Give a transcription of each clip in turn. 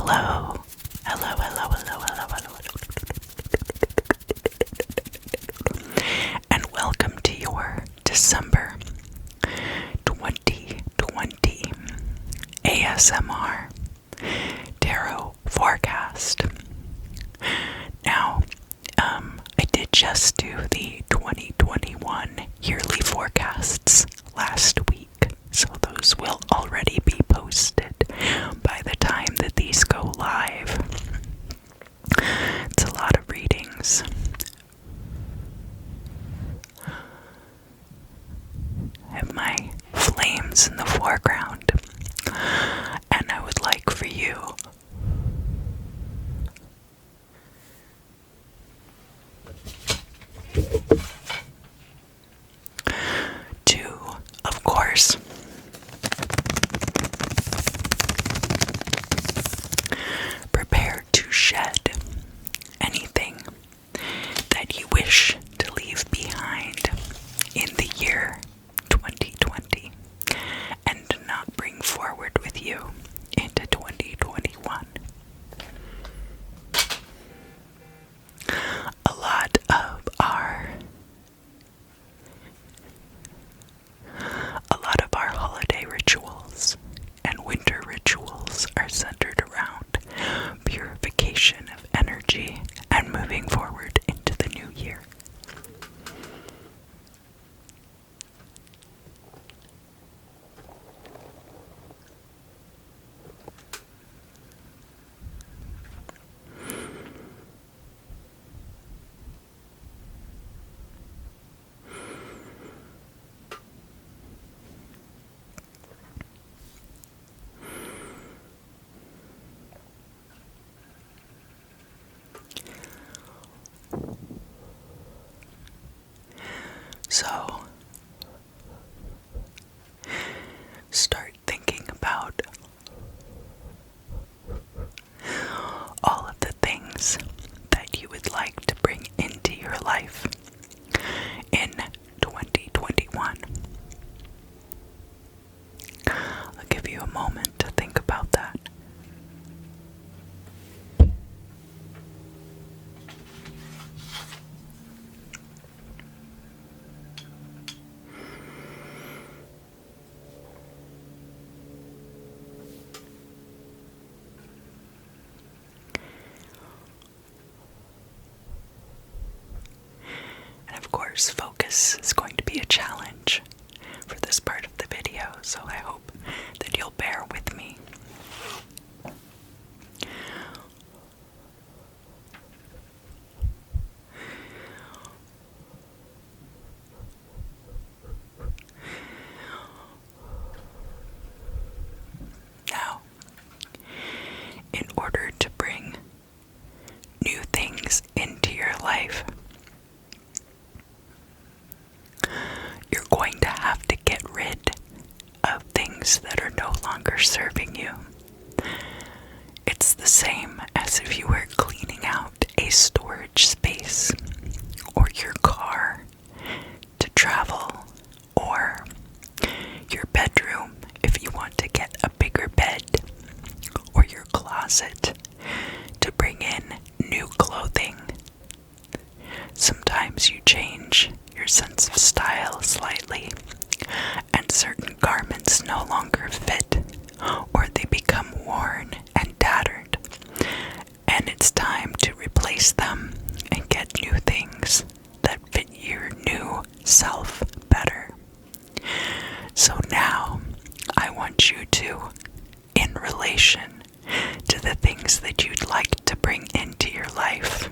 Hello. Hello, hello, hello, hello, hello, hello. And welcome to your December 2020 ASMR Tarot Forecast. Now, I did just do the 2021 yearly forecasts last week, so those will already be posted by the time that these go live. It's a lot of readings. I have my flames in the foreground, and I would like for you to, of course, prepare to shed anything that you wish to leave behind in the year 2020 and not bring forward with you into 2021. A lot of our holiday rituals and winter rituals are centered around purification of energy and moving forward into the new year. So, start thinking about all of the things that you would like to bring into your life in 2021. I'll give you a moment to think about that. Of course, focus is going to be a challenge for this part of the video, so I hope that you'll bear with me. Now, in order to bring new things into your life, you're going to have to get rid of things that are no longer serving you. It's the same as if you were cleaning out a storage space, or your car to travel, or your bedroom if you want to get a bigger bed, or your closet to bring in new clothing. Sometimes you change your sense of style slightly, and certain garments no longer fit, or they become worn and tattered, and it's time to replace them and get new things that fit your new self better. So now, I want you to, in relation to the things that you'd like to bring into your life,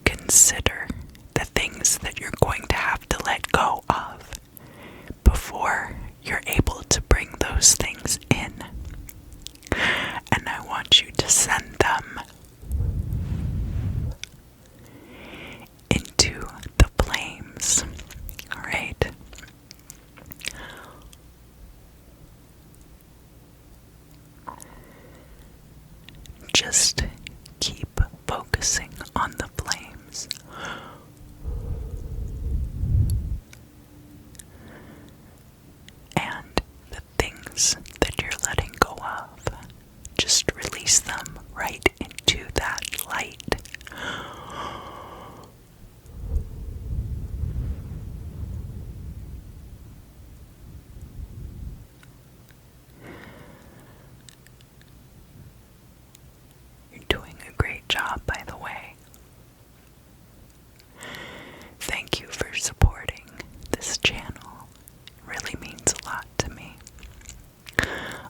consider the things that you're going to have to let go of before you're able to bring those things in. And I want you to send them into the flames. Alright? Just keep focusing on the flames. And the things that you're letting go of, just release right into that light. You're doing a great job, by the way. Thank you for supporting this channel. It really means a lot to me.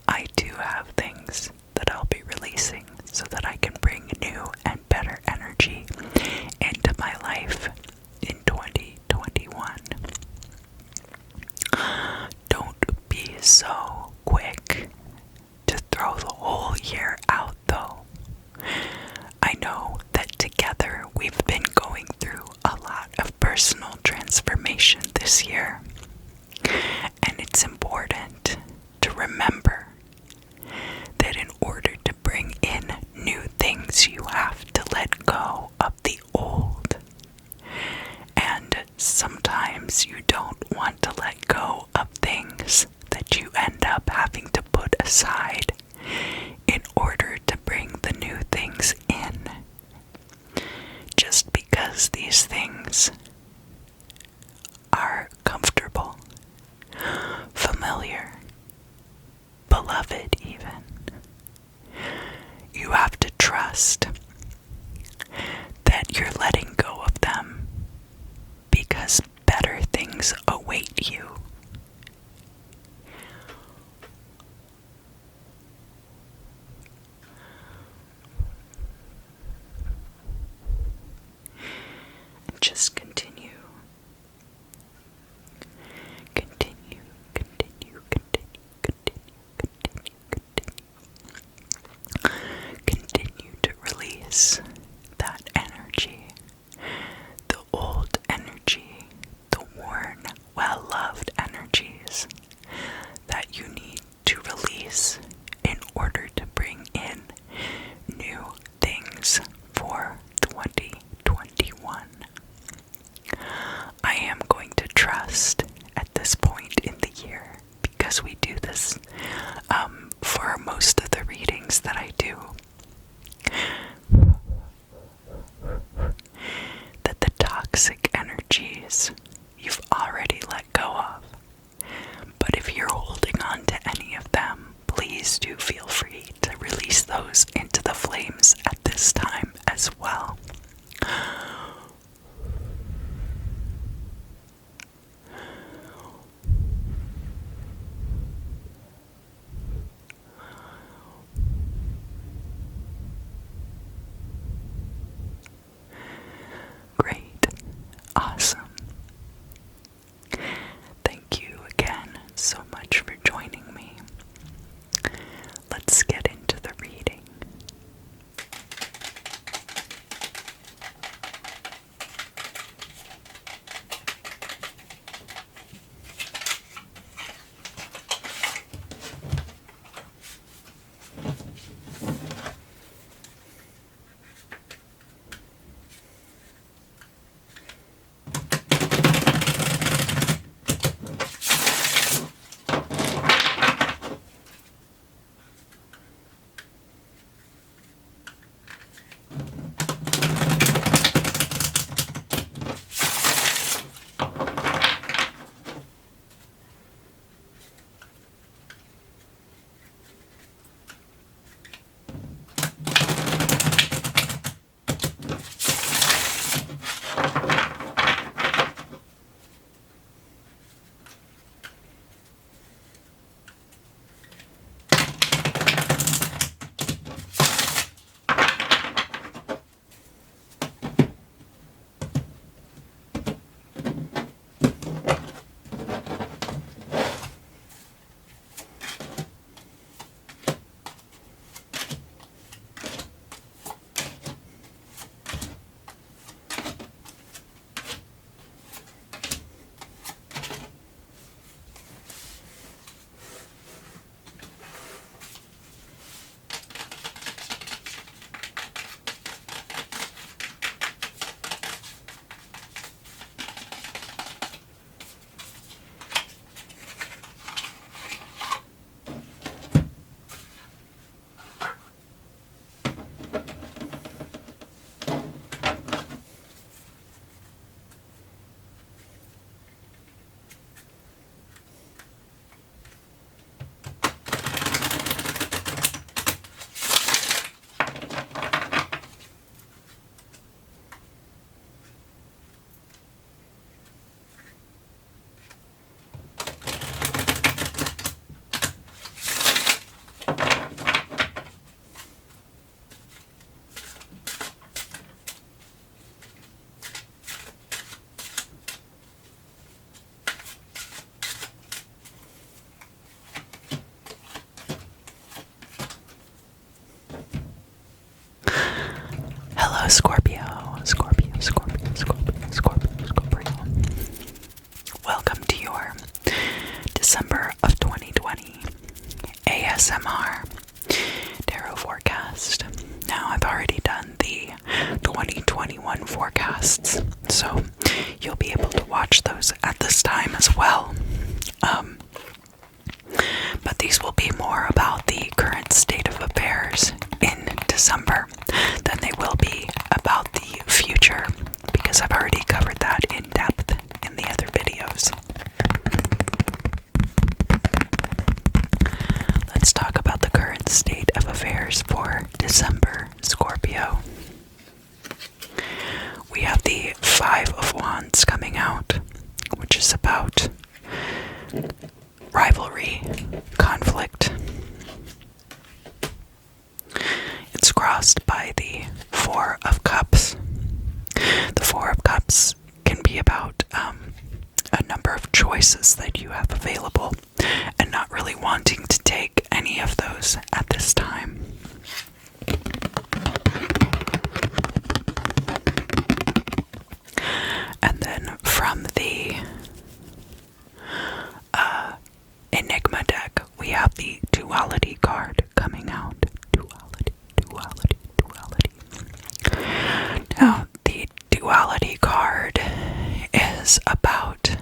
I do have things that I'll be releasing so that I can bring new and better energy into my life in 2021. Don't be so quick to throw the whole year out, though. I know that together we've been going through a lot of personal transformation this year, and it's important to remember that in order to bring in new things, you have to let go of the old. And sometimes you don't want to let go of things that you end up having to put aside in order to bring the new things in. Just because these things are comfortable, familiar, beloved even, you have to trust that you're letting go of them because better things await you. And just continue. Continue, continue, continue, continue, continue, continue. Continue to release that energy, the old energy, the worn, well-loved energies that you need to release in order to bring in new things for 2021. I am going to trust at this point in the year, because we do this for most of the readings that I do. Scorpio, Scorpio, Scorpio, Scorpio, Scorpio, Scorpio. Welcome to your December of 2020 ASMR Tarot forecast. Now, I've already done the 2021 forecasts, so you'll be able to watch those at this time as well. But these will be more about the current state of affairs in December than they will be about the future, because I've already covered that in depth in the other videos. Let's talk about the current state of affairs for December, Scorpio. We have the Five of Wands coming out, which is about rivalry, conflict. It's crossed by the Four of Cups. The Four of Cups can be about a number of choices that you have available and not really wanting to take any of those at this time. And then from the Enigma deck, we have the Duality card coming out. Duality. Now, the Duality card is about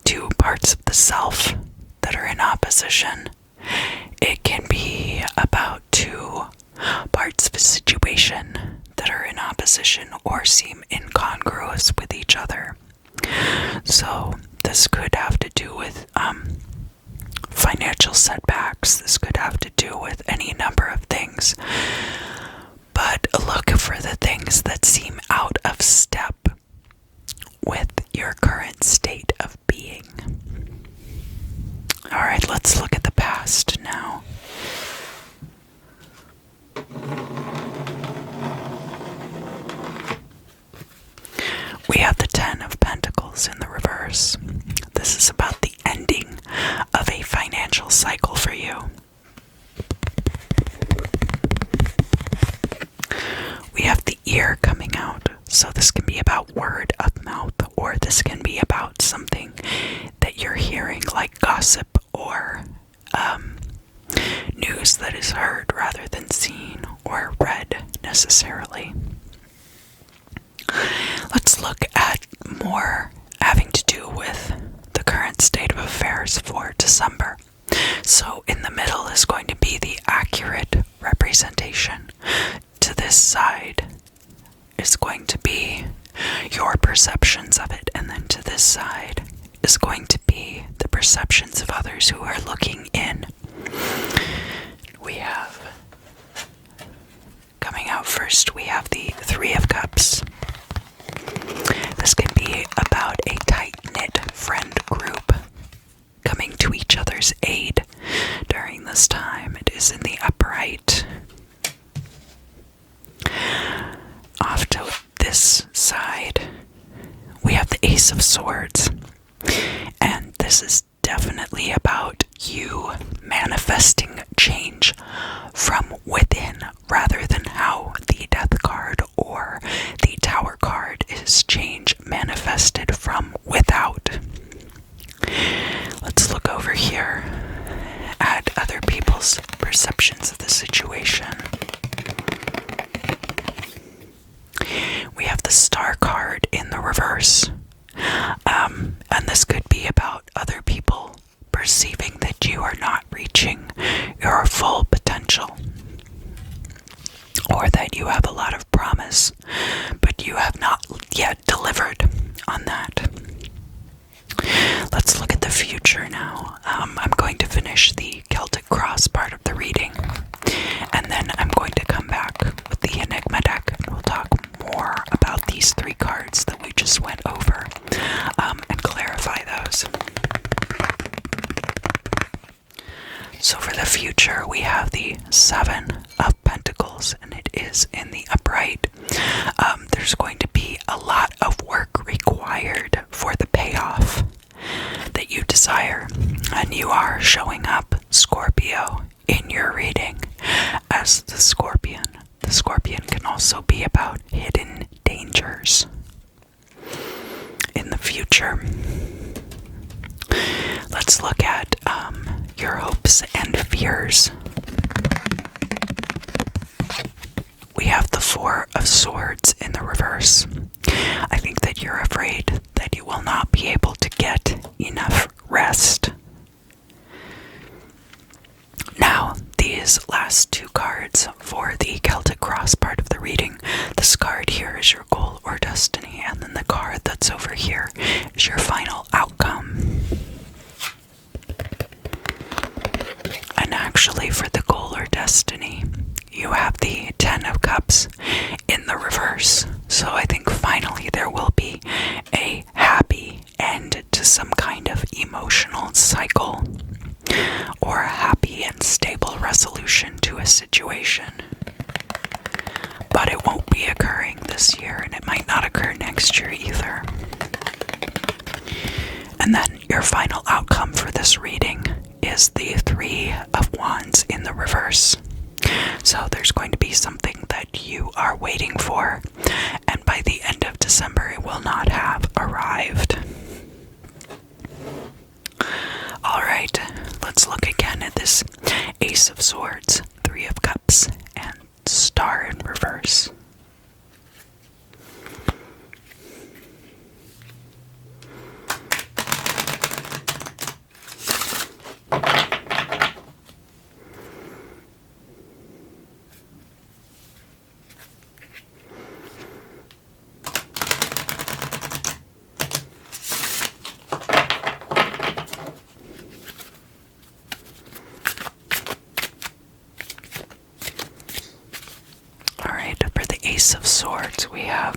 two parts of the self that are in opposition. It can be about two parts of a situation that are in opposition or seem incongruous with each other. So this could have to do with financial setbacks. This could have to do with any number of things. But look for the things that seem out of step with your current state of being. Alright, let's look at the past now. We have the Ten of Pentacles in the reverse. This is about the ending of a financial cycle for you. We have the Ear coming out, so this can be about word of mouth, or this can be about something that you're hearing, like gossip or news that is heard rather than seen or read necessarily. Let's look at more having to do with the current state of affairs for December. So in the middle is going to be the accurate representation. To this side is going to be your perceptions of it, and then to this side is going to be the perceptions of others who are looking in. We have, coming out first, we have the Three of Cups. This can be about a tight-knit friend group coming to each other's aid during this time. It is in the upright. Off to this side, we have the Ace of Swords. And this is definitely about you manifesting change from within rather than how the Death card or the Tower card is change manifested from without. Let's look over here at other people's perceptions of the situation. We have the Star card in the reverse. And this could be about other people perceiving that you are not reaching your full potential, or that you have a lot of promise, but you have not yet delivered on that. Let's look at the future now. I'm going to finish the Celtic Cross part of the reading, and then I'm going to come back with the Enigma deck, and we'll talk more about these three cards that we just went over, and clarify those. So for the future, we have the Seven of Pentacles, and it is in the upright. There's going to be a lot of work required for the payoff that you desire, and you are showing up, Scorpio, in your reading as the Scorpion, the The scorpion can also be about hidden dangers in the future. Let's look at your hopes and fears. We have the Four of Swords in the reverse. I think that you're afraid that you will not be able to get enough rest. Now, these last two cards for the Celtic Cross part of the reading. This card here is your goal or destiny, and then the card that's over here is your final outcome. And actually, for the goal or destiny, you have the Ten of Cups in the reverse. So I think finally there will be a happy end to some kind of emotional cycle, or a happy and stable resolution to a situation. But it won't be occurring this year, and it might not occur next year either. And then your final outcome for this reading is the Three of Wands in the reverse. So there's going to be something that you are waiting for, and by the end of December it will not have arrived. Alright, let's look again at this Ace of Swords, Three of Cups, and Star in reverse. Ace of Swords, we have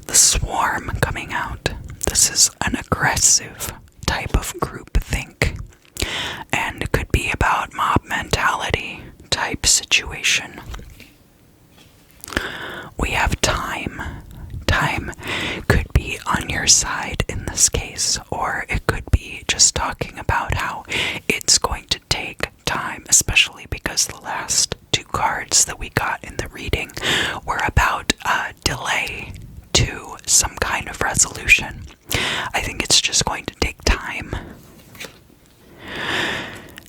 the Swarm coming out. This is an aggressive type of groupthink, and could be about mob mentality type situation. We have time. Time could be on your side in this case, or it could be just talking about how it's going to take time, especially because the last two cards that we got in the reading were about a delay to some kind of resolution. I think it's just going to take time.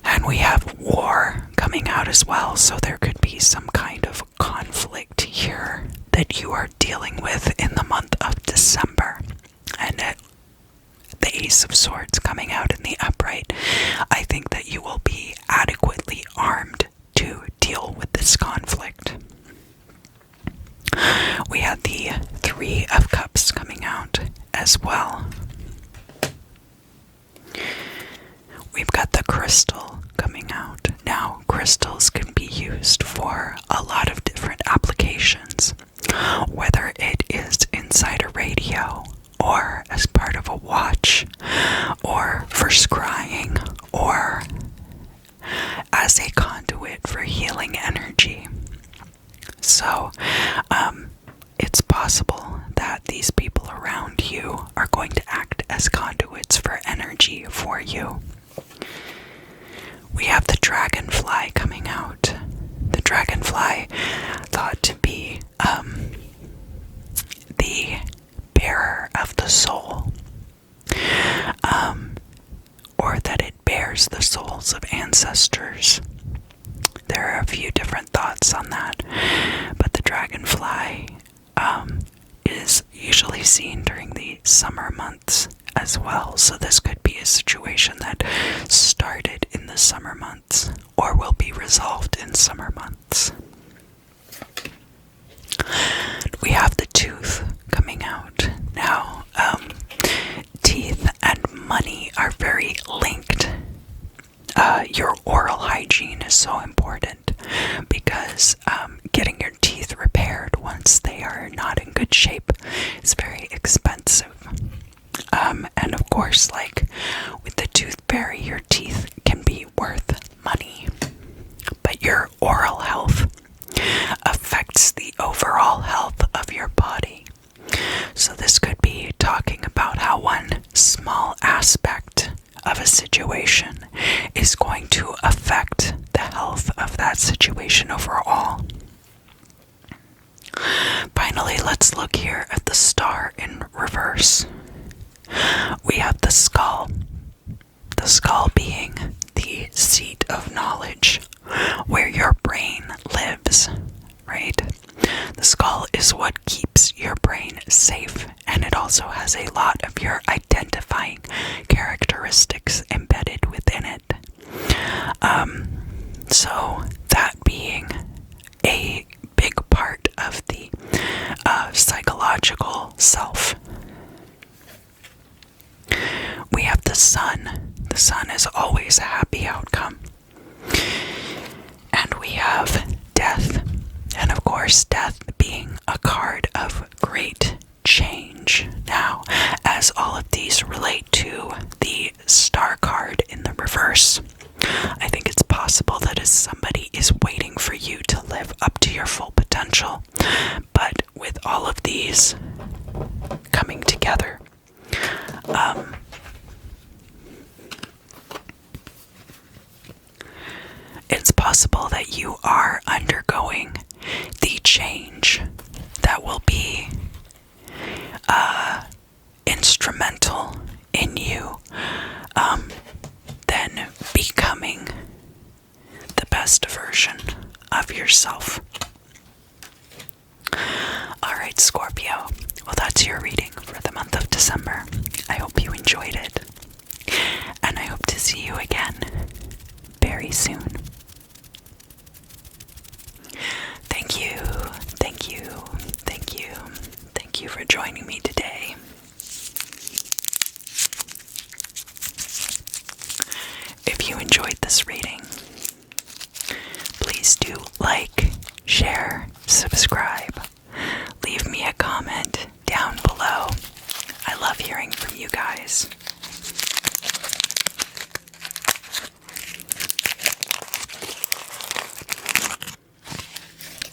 And we have war coming out as well, so there could be some kind of conflict here that you are dealing with in the month of December. And the Ace of Swords coming out in the upright, I think that you will be adequately armed to deal with this conflict. We have the Three of Cups coming out as well. We've got the Crystal coming out. Now, crystals can be used for a lot of different applications, whether it is inside a radio, or as part of a watch, or for scrying, or as a conduit for healing energy. So, it's possible that these people around you are going to act as conduits for energy for you. We have the Dragonfly coming out. The Dragonfly thought to be the bearer of the soul, or that it bears the souls of ancestors. There are a few different thoughts on that, but the Dragonfly is usually seen during the summer months as well, so this could be a situation that started in the summer months or will be resolved in summer months. We have the Tooth coming out. Now, teeth and money are very linked. Your oral hygiene is so important because getting your teeth repaired once they are not in good shape is very expensive. And of course, like with the tooth fairy, your teeth can be worth money, but your oral health affects the overall health of your body. So this could be talking about how one small aspect of a situation is going to affect the health of that situation overall. look here at the star in reverse, we have the skull. The skull being the seat of knowledge, where your brain lives, right? The skull is what keeps your brain safe, and it also has a lot of your identifying characteristics embedded within it. So that being a big part of the psychological self. We have the sun. The sun is always a happy outcome. And we have death. And of course, death being a card of great change. Now, as all of these relate to the star card in the reverse, I think it's possible that somebody is waiting for you to live up to your full potential. But with all of these coming together, it's possible that you are undergoing the change that will be instrumental in you then becoming the best version of yourself. Alright, Scorpio. Well, that's your reading for the month of December. I hope you enjoyed it. And I hope to see you again very soon. Thank you for joining me today. If you enjoyed this reading, please do like, share, subscribe, leave me a comment down below. I love hearing from you guys.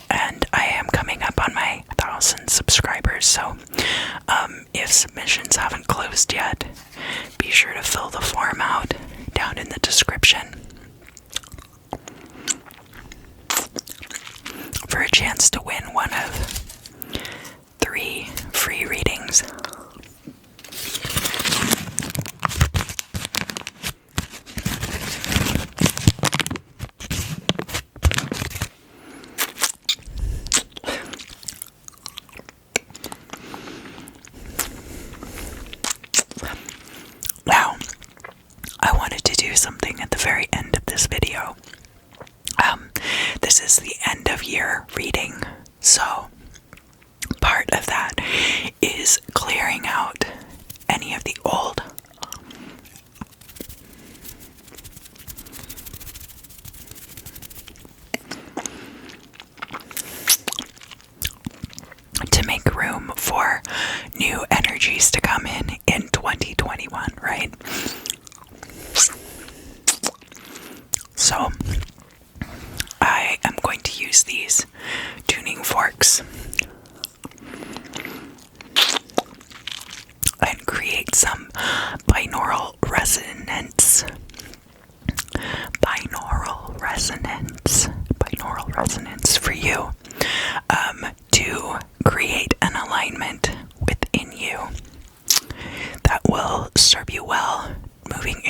And I am coming up on my 1,000 subscribers, so if submissions haven't closed yet, be sure to fill the form out down in the description for a chance to win one of 3 free readings. Now, I wanted to do something at the very end of this video. This is the end of year reading, so part of that is clearing out any of the old to make room for new energies to come in 2021, right? So I am going to use these tuning forks and create some binaural resonance. Binaural resonance for you to create an alignment within you that will serve you well moving